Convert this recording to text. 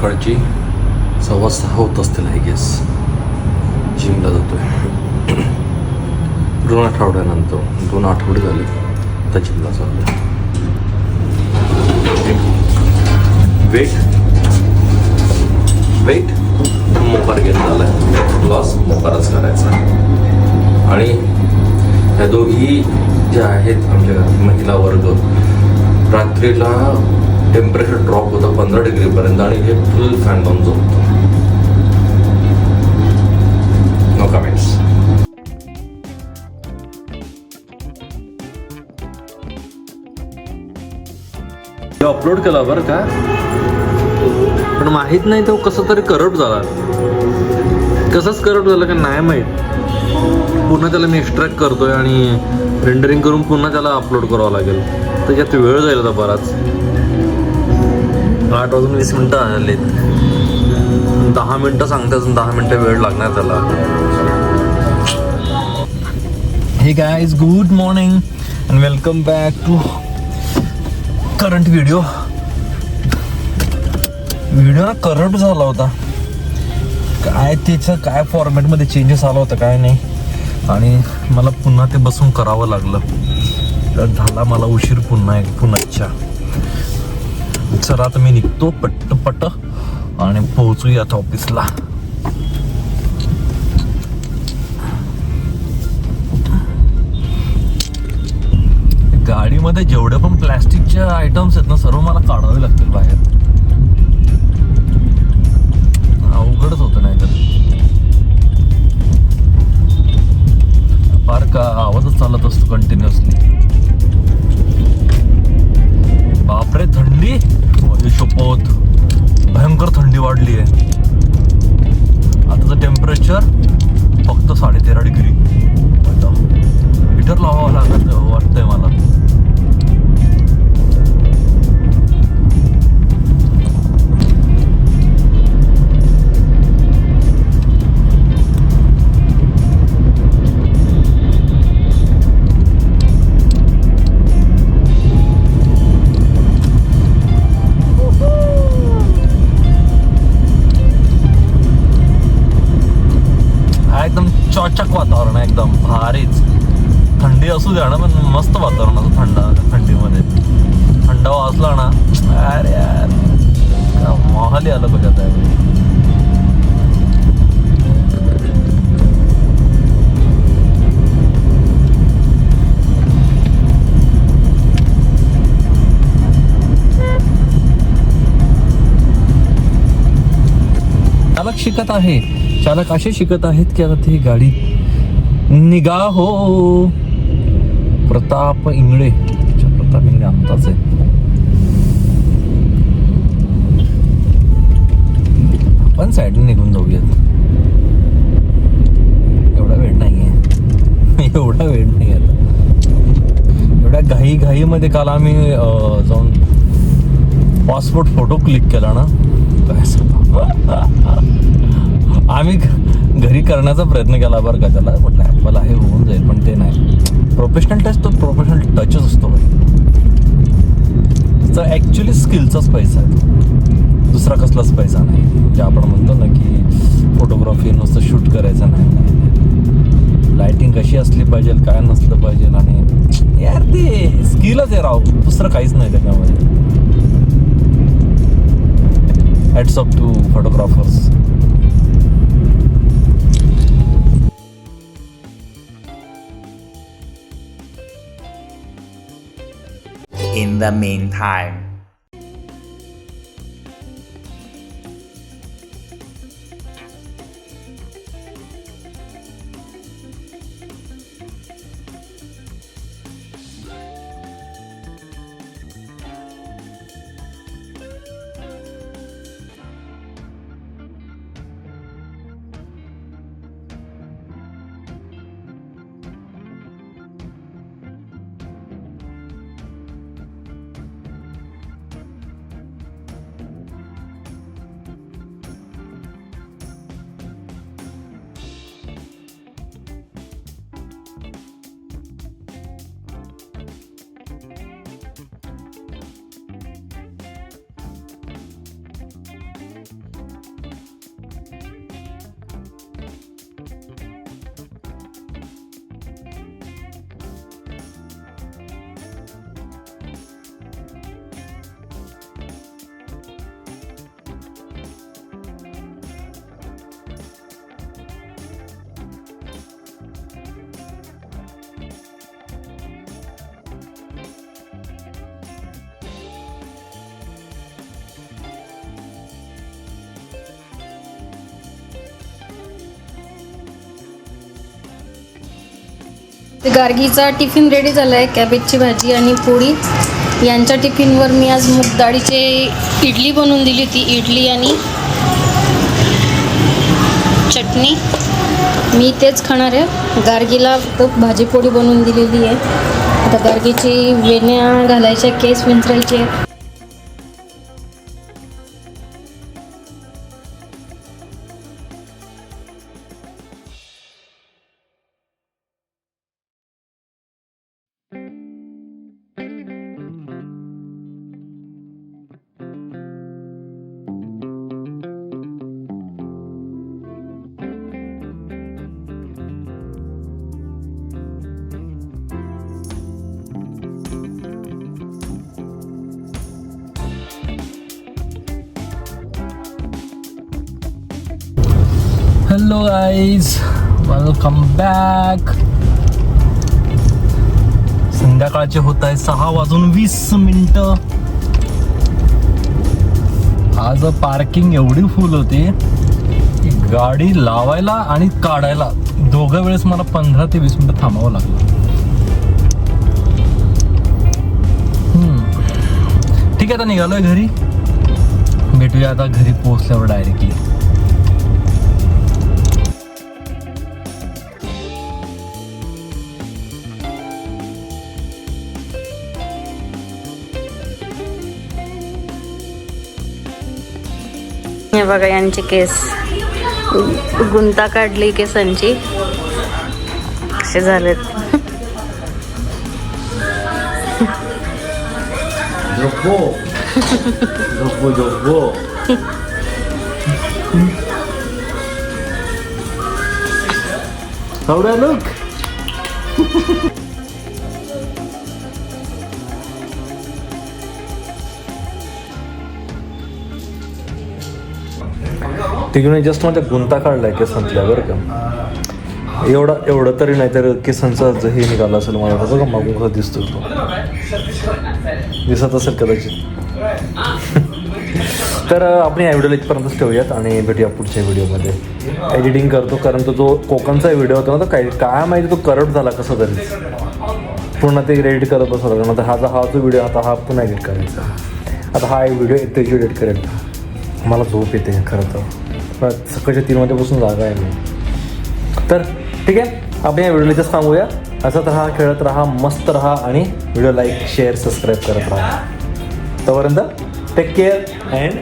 सकाळची 6:15 होत असतील आय गेस. जिमला जातोय 2 आठवड्यानंतर. 2 आठवडे झाले आता जिमला चालू. वेट मोकार घेत झाला आहे. लॉस मोकारच करायचा. आणि ह्या दोघी ज्या आहेत आमच्या घरात महिला वर्ग, रात्रीला टेम्परेचर ड्रॉप होतं 15 डिग्रीपर्यंत आणि हे फुल फॅन लावून झोपतो. No comments. अपलोड केला बरं का, पण माहीत नाही तो कसं तरी करप्ट झाला. कसंच करप्ट झालं का नाही माहीत. पुन्हा त्याला मी एक्स्ट्रॅक्ट करतोय आणि रेंडरिंग करून पुन्हा त्याला अपलोड करावं लागेल. त्याच्यात वेळ जाईल आता बराच. 8:20 आले. 10 मिनटं सांगते, अजून 10 मिनटं वेळ लागणार त्याला. Hey guys, good morning and welcome back to current video ना करप्ट झाला होता. काय त्याचं काय फॉर्मॅटमध्ये चेंजेस आला होता काय नाही, आणि मला पुन्हा ते बसून करावं लागलं. तर झाला मला उशीर पुन्हा इच्छा. चला आता मी निघतो पट्ट आणि पोहोचूयात ऑफिसला. गाडीमध्ये जेवढे पण प्लॅस्टिकचे आयटम्स आहेत ना, सर्व मला काढावे लागतील बाहेर. अवघडच होतं नाही तर. फार का आवाजच चालत असतो कंटिन्युअसली. बापरे, थंडी शपथ, भयंकर थंडी वाढली आहे. आताचं टेम्परेचर फक्त 13.5 डिग्री. हीटर लावावं लागत वाटतंय मला. एकदम चॉचक वातावरण आहे, एकदम भारीच. थंडी असू द्या ना, पण मस्त वातावरण असं थंडीमध्ये. थंड वाजला ना, अरे यार मोहाली आलं बघा त्यावेळी. चालक असे शिकत आहेत की आता ती गाडी निघा हो. प्रताप इंगळे आमचाच आहे. आपण साईडने निघून जाऊयात. एवढा वेळ नाहीये आता. एवढ्या घाईमध्ये काल आम्ही जाऊन पासपोर्ट फोटो क्लिक केला ना, आम्ही घरी करण्याचा प्रयत्न केला बरं का. त्याला म्हटलं ॲपल आहे, होऊन जाईल, पण ते नाही. प्रोफेशनल टच तो प्रोफेशनल टचच असतो. तर ॲक्च्युली स्किलचाच पैसा आहे, दुसरा कसलाच पैसा नाही. म्हणजे आपण म्हणतो ना की फोटोग्राफी नुसतं शूट करायचं नाही. लायटिंग कशी असली पाहिजे, काय नसलं पाहिजे, आणि यार ते स्किलच आहे राव, दुसरं काहीच नाही त्याच्यामध्ये. Hats off to photographers. In the meantime, गार्गीचा टिफिन रेडी झाला आहे. कॅबेजची भाजी आणि पोळी. यांच्या टिफिनवर मी आज मूग डाळीचे इडली बनवून दिली होती. इडली आणि चटणी. मी तेच खाणार आहे. गार्गीला तो भाजी पोळी बनवून दिलेली आहे. आता गार्गीची वेण्या घालायच्या, केस विंचरायचे. Hello guys, welcome back. संध्याकाळचे होत आहे 6:20. आज पार्किंग एवढी फुल होती की गाडी लावायला आणि काढायला दोघं वेळेस मला 15 ते 20 मिनिटं थांबावं लागलं. ठीक आहे, आता निघालोय घरी. भेटूया आता घरी पोहोचल्यावर डायरेक्टली. हे बघा यांचे केस, गुंता काढली केसांची, कसे झालेत. How do I look? तिकडे जस्ट माझ्या गुंता काढलाय केसांतल्या, बरं का. एवढं तरी नाही तर केसांचा हे निघाला असेल मला. बघा मागून कसं दिसतो तो, दिसत असेल कदाचित. तर आपण या व्हिडिओला इथपर्यंतच ठेवूयात आणि भेटूया पुढच्या व्हिडिओमध्ये. एडिटिंग करतो, कारण तो जो कोकणचा व्हिडिओ होता ना, तो काय माहिती तो करप्ट झाला कसं तरी. पुन्हा ते एडिट करत बसवला. नंतर हा जो व्हिडिओ आता हा पुन्हा एडिट करायचा. आता हा एक व्हिडिओ येतो एडिट करेल. मला झोप येते खरं तर. सकाळच्या 3 वाजेपासून जागा आहे मी. तर ठीक आहे, आपण या व्हिडिओला इथंच सांगूया. असंच राहा, खेळत राहा, मस्त राहा आणि व्हिडिओ लाईक, शेअर, सबस्क्राईब करत राहा. तोपर्यंत टेक केअर अँड